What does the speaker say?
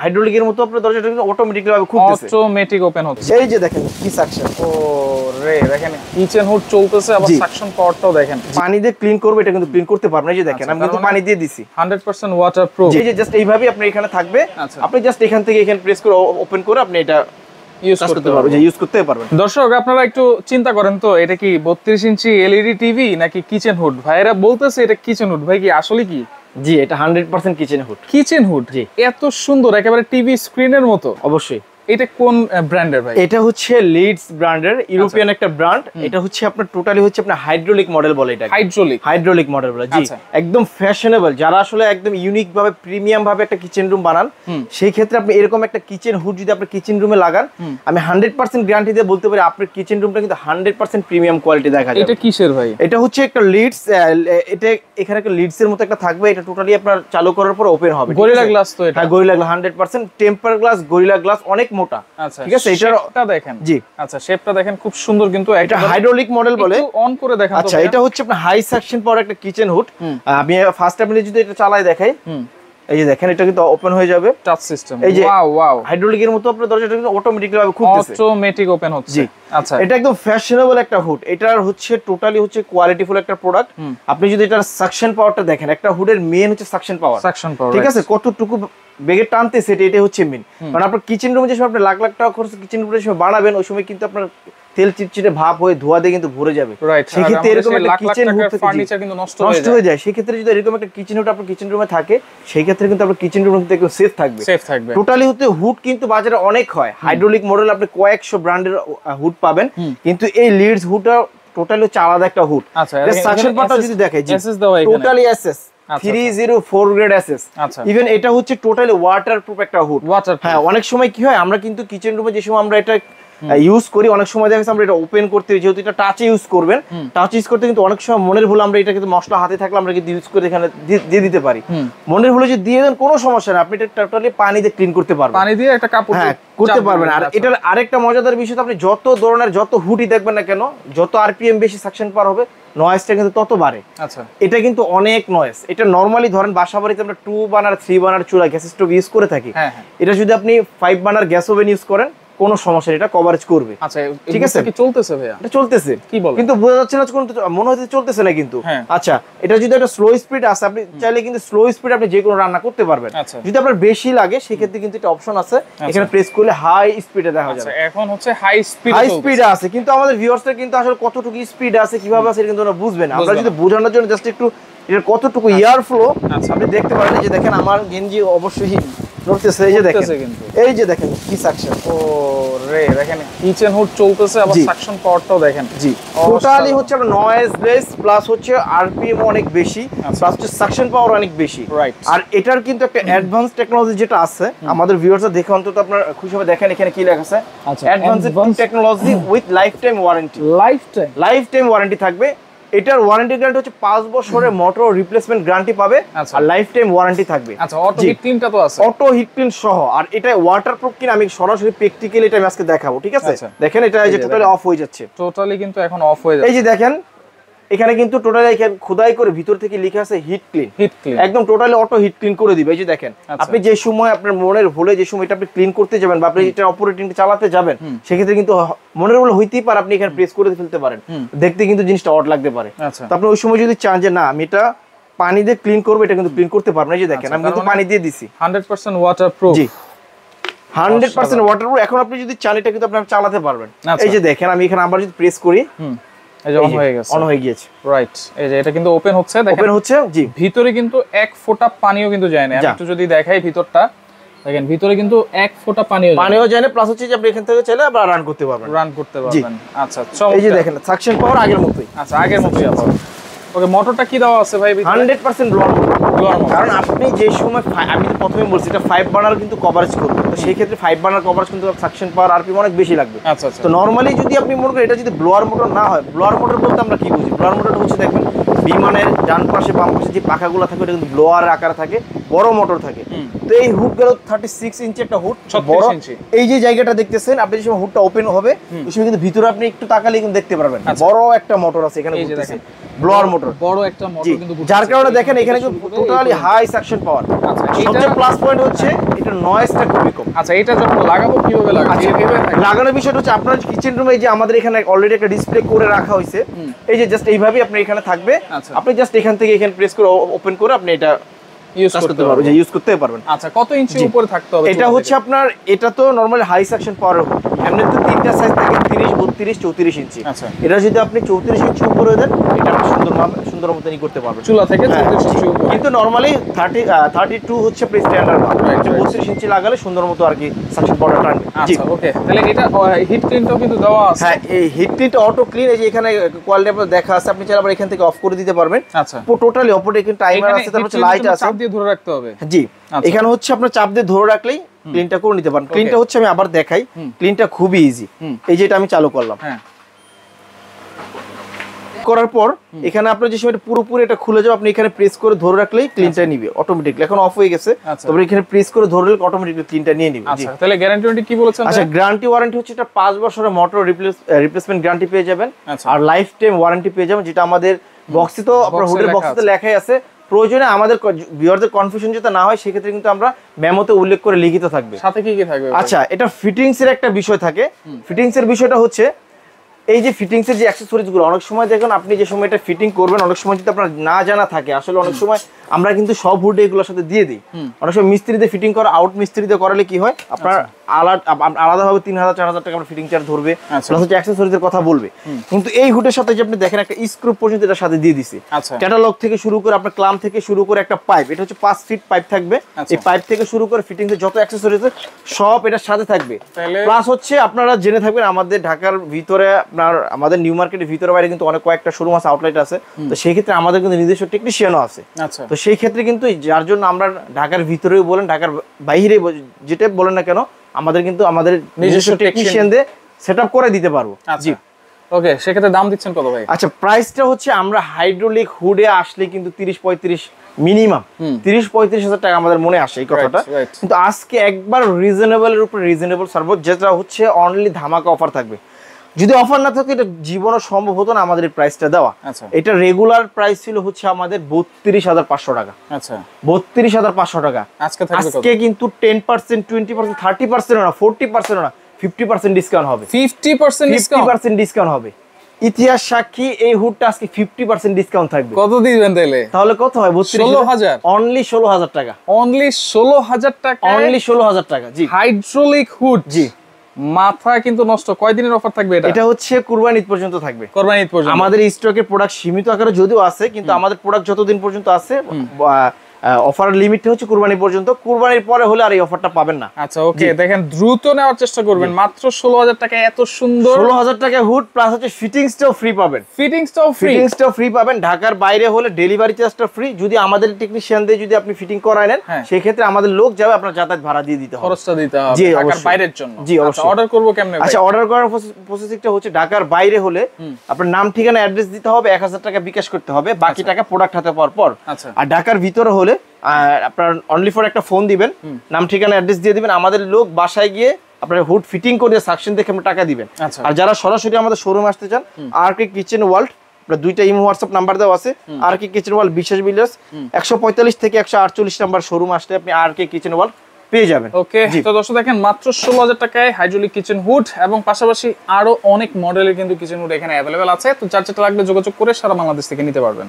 হাইড্রোলিকের মতো আপনার দরজাটা কিন্তু অটোমেটিক্যালি ভাবে খুলতেছে, অটোমেটিক ওপেন হচ্ছে। এই যে দেখেন কি সাকশন, ও রে দেখেন কিচেন হুড চলতেছে, আবার সাকশন পাওয়ারটাও দেখেন। পানি দিয়ে ক্লিন করবে, এটা কিন্তু ক্লিন করতে পারবেন। এই যে দেখেন আমি কিন্তু পানি দিয়ে দিছি, 100% ওয়াটারপ্রুফ। এই যে জাস্ট এইভাবে আপনি এখানে থাকবে, আপনি জাস্ট এখান থেকে এখানে প্রেস করে ওপেন করে আপনি এটা ইউজ করতে পারবেন, যে ইউজ করতে পারবেন। দর্শক আপনারা একটু চিন্তা করেন তো, এটা কি 32 ইঞ্চি এলইডি টিভি নাকি কিচেন হুড? ভাইরা বলতেছে এটা কিচেন হুড, ভাই কি আসলে কি? জি, এটা 100% কিচেন হুড। কিচেন হুড জি, এত সুন্দর একেবারে টিভি স্ক্রিনের মতো। অবশ্যই। এটা কোন ব্র্যান্ডের ভাই? এটা হচ্ছে লিডস ব্র্যান্ডের, ইউরোপিয়ান একটা ব্র্যান্ড। এটা হচ্ছে আপনার টোটালি হচ্ছে আপনার হাইড্রোলিক মডেল বলে, এটা হাইড্রোলিক মডেল বলে। জি, একদম ফ্যাশনেবল, যারা আসলে একদম ইউনিক ভাবে প্রিমিয়াম ভাবে একটা কিচেন রুম বানান, সেই ক্ষেত্রে আপনি এরকম একটা কিচেন হুড যদি আপনি কিচেন রুমে লাগান, আমি 100% গ্যারান্টি দিয়ে বলতে পারি আপনার কিচেন রুমটা কিন্তু 100% প্রিমিয়াম কোয়ালিটি দেখা যাবে। এটা কিসের ভাই? এটা হচ্ছে একটা লিডস, এটা এখানে একটা লিডস এর মতো একটা থাকবে, এটা টোটালি আপনার চালু করার পর ওপেন হবে। গরিলা গ্লাস তো এটা? হ্যাঁ, gorilla glass 100% temper glass, gorilla glass, অনেক মোটা। আচ্ছা, ঠিক আছে, শেপটা দেখেন। জি, আচ্ছা শেপটা দেখেন খুব সুন্দর, কিন্তু এটা হাইড্রোলিক মডেল বলে। একটু অন করে দেখেন। আচ্ছা, এটা হচ্ছে আপনার হাই সাকশন পাওয়ার একটা কিচেন হুড। আমি ফার্স্ট আপনি যদি এটা চালাই দেখাই, এই যে দেখেন এটা কিন্তু ওপেন হয়ে যাবে, টাচ সিস্টেম। এই যে ওয়াও ওয়াও, হাইড্রোলিকের মতো আপনার দরজাটা কিন্তু অটোমেটিক্যালি ভাবে খুলতেছে, অটোমেটিক ওপেন হচ্ছে। জি, আচ্ছা, এটা একদম ফ্যাশনেবল একটা হুড। এটার হচ্ছে টোটালি হচ্ছে কোয়ালিটিফুল একটা প্রোডাক্ট। আপনি যদি এটার সাকশন পাওয়ারটা দেখেন, একটা হুডের মেইন হচ্ছে সাকশন পাওয়ার। ঠিক আছে, কতটুকু বেগে টানতেছে এটা হচ্ছে মেইন। কারণ আপনার কিচেন রুমে যে সময় আপনি লাখ লাখ টাকা খরচ কিচেন রুমে যে সময় বানাবেন, ওই সময় কিন্তু আপনার তেল চিটচিটে ভাব হয়ে ধোয়া দিয়ে কিন্তু ভরে যাবে। সেক্ষেত্রে এরকম একটা কিচেন হুড ফার্নিচার কিন্তু নষ্ট হয়ে যায়। সেক্ষেত্রে যদি এরকম একটা কিচেন হুড আপনার কিচেন রুমে থাকে, সেই ক্ষেত্রে কিন্তু আপনার কিচেন রুম থেকে সেফ থাকবে। টোটালি হতে হুড কিন্তু বাজারে অনেক হয়, হাইড্রোলিক মডেল আপনি কয়েকশো ব্র্যান্ডের হুড পাবেন, কিন্তু এই লিডস হুডটা টোটালি হচ্ছে আলাদা একটা হুড। সাকশন পাওয়ারটা যদি দেখে, totally SS 304 grade SS. Even এটা হচ্ছে টোটালি ওয়াটারপ্রুফ একটা হুড। হ্যাঁ, অনেক সময় কি হয়, আমরা কিন্তু কিচেন রুমে যে সময় আমরা এটা ইউজ করি, অনেক সময় দেখা যাচ্ছে আমরা এটা ওপেন করতে, যেহেতু এটা টাচে ইউজ করবেন, টাচ ইউজ করতে কিন্তু অনেক সময় মনের ভুল আমরা এটা কিন্তু মশলা হাতে থাকলে আমরা কিন্তু ইউজ করে এখানে দিয়ে দিতে পারি। মনের ভুলে যদি দিয়ে দেন কোনো সমস্যা নেই, আপনি এটা টোটালি পানি দিয়ে ক্লিন করতে পারবেন, পানি দিয়ে একটা কাপড় করতে পারবেন। আর এটার আরেকটা মজাদার বিষয়, আপনি যত ধরনের যত হুডই দেখবেন না কেন, যত আরপিএম বেশি সাকশন পার হবে, নয়েজটা কিন্তু তত বাড়ে। আচ্ছা, এটা কিন্তু অনেক নয়েজ। এটা নরমালি ধরেন বাসা বাড়িতে আমরা 2 বার্নার 3 বার্নার চুলা গ্যাস স্টোভ ইউজ করে থাকি, এটা যদি আপনি 5 বার্নার গ্যাস ওভেন ইউজ করেন, কোনো সমস্যা নেই, এটা কভারেজ করবে। আচ্ছা, ঠিক আছে, কি চলতেছে ভাইয়া? এটা চলতেছে, কি বলেন, কিন্তু বোঝা যাচ্ছে না, কোন মনে হচ্ছে চলতেছে না কিন্তু। আচ্ছা, এটা যদি একটা স্লো স্পিড আছে, আপনি চাইলে কিন্তু স্লো স্পিড আপনি যে কোনো রান্না করতে পারবেন। যদি আপনার বেশি লাগে, সেই ক্ষেত্রে কিন্তু এটা অপশন আছে, এখানে প্রেস করলে হাই স্পিডে দেখা যাবে। এখন হচ্ছে হাই স্পিড আছে, কিন্তু আমাদের ভিউয়ার্সরা কিন্তু আসলে কতটুকু স্পিড আছে, কিভাবে আছে, এটা কিন্তু ওরা বুঝবে না। আমরা যদি বোঝানোর জন্য জাস্ট একটু এর কতটুকু এয়ার ফ্লো আপনি দেখতে পারেন, যে দেখেন আমার গেঞ্জি অবশ্যই নড়তেছে, এই যে দেখেন, এই যে দেখেন কি সাকশন, ও রে দেখেন কিচেন হুড চলতেছে, আবার সাকশন পাওয়ারটাও দেখেন। জি, টোটালি হচ্ছে আপনার নয়েজলেস, প্লাস হচ্ছে আরপিএম অনেক বেশি, প্লাস হচ্ছে সাকশন পাওয়ার অনেক বেশি। রাইট, আর এটার কিন্তু একটা অ্যাডভান্স টেকনোলজি যেটা আছে, আমাদের ভিউয়ার্সরা দেখে অন্তত আপনার খুশি হবে। দেখেন এখানে কি লেখা আছে, advance technology with life time warranty. Life time warranty থাকবে। এটার ওয়ারেন্টি গ্যারান্টি হচ্ছে 5 বছরের মোটর রিপ্লেসমেন্ট গ্যারান্টি পাবে, আর লাইফ টাইম ওয়ারেন্টি থাকবে। আচ্ছা, অটো হিট ক্লিনটা তো আছে, অটো হিট ক্লিন সহ। আর এটা ওয়াটারপ্রুফ কিনা আমি সরাসরি প্র্যাকটিক্যালি এটা আমি আজকে দেখাবো। ঠিক আছে, দেখেন এটা এই যে টোটালি অফ হয়ে যাচ্ছে, টোটালি কিন্তু এখন অফ হয়ে যাচ্ছে। এই যে দেখেন এখানে কিন্তু টোটালি এখানে খোদাই করে ভিতর থেকে লেখা আছে হিট ক্লিন, একদম টোটালি অটো হিট ক্লিন করে দিবে। এই যে দেখেন, আপনি যে সময় আপনার মনের ভুলে যে সময় এটা আপনি ক্লিন করতে যাবেন, বা আপনি এটা অপারেটিংটা চালাতে যাবেন, সেক্ষেত্রে কিন্তু মনের ভুল হইতেই পারে, আপনি এখানে প্রেস করে ফেলতে পারেন, দেখতে কিন্তু জিনিসটা অড লাগতে পারে। তো আপনি ওই সময় যদি চান যে না আমি এটা পানি দিয়ে ক্লিন করবো, এটা কিন্তু ক্লিন করতে পারবেন। এই যে দেখেন আমি কিন্তু পানি দিয়ে দিছি, 100% ওয়াটারপ্রুফ। জি, 100% ওয়াটারপ্রুফ। এখন আপনি যদি চান এটা কিন্তু আপনি চালাতে পারবেন। এই যে দেখেন আমি এখানে আবার যদি প্রেস করি, এই যে অন হয়ে গেছে। রাইট, এই যে এটা কিন্তু ওপেন হচ্ছে, দেখেন ওপেন হচ্ছে। জি, ভিতরে কিন্তু এক ফোঁটা পানিও কিন্তু যায় না। আমি একটু যদি দেখাই ভিতরটা, দেখেন ভিতরে কিন্তু এক ফোঁটা পানিও যায় না, প্লাস হচ্ছে যে আপনি এখান থেকে চাইলে আবার রান করতে পারবেন। আচ্ছা, এই যে দেখেন সাকশন পাওয়ার আগের মতোই। আচ্ছা, আগের মতোই আছে। ওকে, মোটরটা কি দেওয়া আছে ভাই? 100% ব্লোয়ার মোটর। কারণ আপনি যে সময় আমি তো প্রথমেই বলছি এটা 5 বার্নার কিন্তু কভারেজ করবে, তো সেই ক্ষেত্রে 5 বার্নার কভারেজ কিন্তু সাকশন পাওয়ার আরপিএম অনেক বেশি লাগবে। আচ্ছা, তো নরমালি যদি আপনি মনে করেন এটা যদি ব্লোয়ার মোটর না হয়, ব্লোয়ার মোটর বলতে আমরা কি বুঝি? ব্লোয়ার মোটর হচ্ছে দেখবেন বিমানের ডান পাশে বাম পাশে যে পাখাগুলো থাকে, ওটা কিন্তু ব্লোয়ার আকারে থাকে, বড় মোটর থাকে। তো এই হুড গুলো 36 ইঞ্চি একটা হুড, বড়। এই যে জায়গাটা দেখতেছেন আপনি, যখন হুডটা ওপেন হবে ওই সময় কিন্তু ভিতরে আপনি একটু তাকালে কিন্তু দেখতে পারবেন বড় একটা মোটর আছে এখানে, ঘুরতেছে ব্লোয়ার মোটর, বড় একটা মোটর কিন্তু, যার কারণে দেখেন এখানে কিন্তু টোটালি হাই সাকশন পাওয়ার। আচ্ছা, সবচেয়ে প্লাস পয়েন্ট হচ্ছে এটা নয়েজটা খুবই কম। আচ্ছা, এটা যখন লাগাবো কিভাবে লাগাবো? আচ্ছা, লাগানোর বিষয়টা হচ্ছে আপনার কিচেন রুমে এই যে আমাদের এখানে অলরেডি একটা ডিসপ্লে করে রাখা হয়েছে, এই যে জাস্ট এইভাবে আপনি এখানে থাকবে, আপনি জাস্ট এখান থেকে এখানে প্রেস করে ওপেন করে আপনি এটা ইউজ করতে পারবেন। আচ্ছা, কত ইঞ্চি উপরে থাকতে হবে? এটা হচ্ছে আপনার, এটা তো normally high suction power hood, এমনি তো তিনটা সাইজ থাকে 30, 32, 34 ইঞ্চি। আচ্ছা, এটা যদি আপনি 34 ইঞ্চি উপরে দেন এটা আপনি সুন্দর মতনই করতে পারবেন চুলা থেকে 34 ইঞ্চি উপরে। কিন্তু নরমালি 32 হচ্ছে প্রি স্ট্যান্ডার্ড মান, 32 ইঞ্চি লাগালে সুন্দর মতো আর কি সাকশন পাওয়ারটা টানবে। আচ্ছা, ওকে, তাহলে এটা হিট ক্লিনটাও কিন্তু দেওয়া আছে। হ্যাঁ, এই হিট ক্লিনটা অটো ক্লিন, এই যে এখানে কোয়ালিটি আপনাদের দেখা আছে, আপনি চাইলে আবার এখান থেকে অফ করে দিতে পারবেন। আচ্ছা, টোটালি অপরে এখানে টাইমার আছে, তারপর লাইট আছে, চাপ দিয়ে ধরে রাখতে হবে। জি, এখানে হচ্ছে আপনার চাপ দিয়ে ধরে রাখলেই ক্লিনটা করে নিতে পারেন। ক্লিনটা হচ্ছে আমি আবার দেখাই, ক্লিনটা খুবই ইজি। এই যেটা আমি চালু করলাম, হ্যাঁ, করার পর এখানে আপনার যে সময় পুরোপুরি এটা খুলে যাবে, আপনি এখানে প্রেস করে ধরে রাখলেই ক্লিনটা নিবে অটোমেটিকলি। এখন অফ হয়ে গেছে, তারপর এখানে প্রেস করে ধরে রাখলে অটোমেটিকলি ক্লিনটা নিয়ে নিবে। আচ্ছা, তাহলে গ্যারান্টি ওয়ারেন্টি কি বলেছেন? আচ্ছা, গ্যারান্টি ওয়ারেন্টি হচ্ছে এটা 5 বছরের মোটর রিপ্লেসমেন্ট গ্যারান্টি পেয়ে যাবেন, আর লাইফ টাইম ওয়ারেন্টি পেয়ে যাবেন, যেটা আমাদের বক্সে তো আপনার হুডের বক্সে লেখাই আছে। প্রয়োজনে আমাদের ভিউয়ারদের কনফিউশন যাতে না হয় সেক্ষেত্রে কিন্তু আমরা মেমোতে উল্লেখ করে লিখিত থাকবে। সাথে কি কি থাকবে? আচ্ছা, এটা ফিটিংস এর একটা বিষয় থাকে। ফিটিংস এর বিষয়টা হচ্ছে এই যে ফিটিংস এর যে অ্যাকসেসরিজ গুলো, অনেক সময় দেখুন আপনি যে সময় এটা ফিটিং করবেন, অনেক সময় যদি আপনার না জানা থাকে, আসলে অনেক সময় আমরা কিন্তু সব হুড এগুলোর সাথে দিয়ে দিই। অনেক সময় মিস্ত্রিতে ফিটিং করা, আউট মিস্ত্রিতে করালে কি হয়, আপনার আলাদাভাবে 3000-4000 টাকা আপনার ফিটিং চার্জ ধরবে, প্লাস হচ্ছে অ্যাকসেসরিজের কথা বলবে। কিন্তু এই হুডের সাথে যে আপনি দেখেন একটা স্ক্রু পর্যন্ত এটার সাথে দিয়ে দিছি, ক্যাটালগ থেকে শুরু করে আপনার ক্লাম থেকে শুরু করে একটা পাইপ, এটা হচ্ছে 5 ফিট পাইপ থাকবে। এই পাইপ থেকে শুরু করে ফিটিংস এর যত অ্যাকসেসরিজ সব এটার সাথে থাকবে। প্লাস হচ্ছে আপনারা জেনে থাকবেন আমাদের ঢাকার ভিতরে, আপনার আমাদের নিউ মার্কেটের ভিতরে বাইরে কিন্তু অনেক কয়েকটা শোরুম আছে, আউটলেট আছে। তো সেই ক্ষেত্রে আমাদের কিন্তু নিজস্ব টেকনিশিয়ানও আছে। তো সেই ক্ষেত্রে কিন্তু যার জন্য আমরা ঢাকার ভিতরেও বলেন ঢাকার বাইরে যেটা বলেন না কেন, আমাদের কিন্তু আমাদের নিজস্ব টেকনিশিয়ানদের সেটআপ করে দিতে পারবো। জি, ওকে, সেক্ষেত্রে দাম দিচ্ছেন কত ভাই? আচ্ছা, প্রাইসটা হচ্ছে আমরা হাইড্রোলিক হুডে আসলে কিন্তু 30-35 মিনিমাম 30-35 হাজার টাকা আমাদের মনে আসে এই কথাটা। কিন্তু আজকে একবার রিজনেবলের উপর রিজনেবল সার্ভ, যেটা হচ্ছে অনলি ধামাকা অফার থাকবে। যদি অফার না থাকে এটা জীবনও সম্ভব হতো না আমাদের এই প্রাইসটা দেওয়া। এটা রেগুলার প্রাইস ছিল হচ্ছে আমাদের 32,500 টাকা। আচ্ছা, 32,500 টাকা। আজকে কিন্তু 10%, 20%, 30% না, 40% না, 50% ডিসকাউন্ট হবে। 50% ডিসকাউন্ট হবে। ইতিহাস সাক্ষী, এই হুডটা আজকে 50% ডিসকাউন্ট থাকবে। কত দিবেন তাহলে কত হয়? 16,000, অনলি 16,000 টাকা, অনলি 16,000 টাকা, অনলি 16,000 টাকা। জি, হাইড্রোলিক হুড। জি, মাথা কিন্তু নষ্ট। কয়দিনের অফার থাকবে এটা? এটা হচ্ছে কুরবানি ঈদ পর্যন্ত থাকবে। কুরবানি ঈদ পর্যন্ত আমাদের স্টকের প্রোডাক্ট সীমিত আকারে যদিও আছে, কিন্তু আমাদের প্রোডাক্ট যতদিন পর্যন্ত আছে, অফার লিমিট হচ্ছে কুরবানি পর্যন্ত। কুরবানির পরে হলে আর এই অফারটা পাবেন না। আচ্ছা, ওকে, দেখেন দ্রুত নেওয়ার চেষ্টা করবেন। মাত্র 16,000 টাকা, এত সুন্দর 16,000 টাকা হুড, প্লাস হচ্ছে ফিটিংসটাও ফ্রি পাবেন। ফিটিংসটাও ফ্রি পাবেন। ঢাকার বাইরে হলে ডেলিভারি চার্জটা ফ্রি। যদি আমাদের টেকনিশিয়ান দিয়ে যদি আপনি ফিটিং করায় নেন, সেই ক্ষেত্রে আমাদের লোক যাবে, আপনার যাতায়াত ভাড়া দিয়ে দিতে হবে, খরচটা দিতে হবে ঢাকার বাইরের জন্য। জি, অবশ্যই। অর্ডার করব কেমনে? আচ্ছা, অর্ডার করার প্রসেসিংটা হচ্ছে ঢাকার বাইরে হলে আপনার নাম, ঠিকানা, অ্যাড্রেস দিতে হবে, 1000 টাকা বিকাশ করতে হবে, বাকি টাকা প্রোডাক্ট হাতে পাওয়ার পর। আর ঢাকার ভিতরে হলে আপনার অনলি ফর একটা ফোন দিবেন, নাম, ঠিকানা, অ্যাড্রেস দিয়ে দিবেন, আমাদের লোক বাসায় গিয়ে আপনার হুড ফিটিং করে সাকশন দেখে আমরা টাকা দিবেন। আর যারা সরাসরি আমাদের শোরুমে আসতে চান, আরকে কিচেন ওয়ার্ল্ড, দুইটা ইমো হোয়াটসঅ্যাপ নাম্বার দেওয়া আছে। আরকে কিচেন ওয়ার্ল্ড বিশ্বাস বিল্ডার্স 145 থেকে 148 নাম্বার শোরুম আসলে আপনি আরকে কিচেন ওয়ার্ল্ড পেয়ে যাবেন। ওকে, তো দর্শক দেখেন মাত্র 16,000 টাকায় হাইড্রোলিক কিচেন হুড, এবং পাশাপাশি আরো অনেক মডেলের কিন্তু কিচেন হুড এখানে অ্যাভেলেবেল আছে। তো যার যেটা লাগবে যোগাযোগ করে সারা বাংলাদেশ থেকে নিতে পারবেন।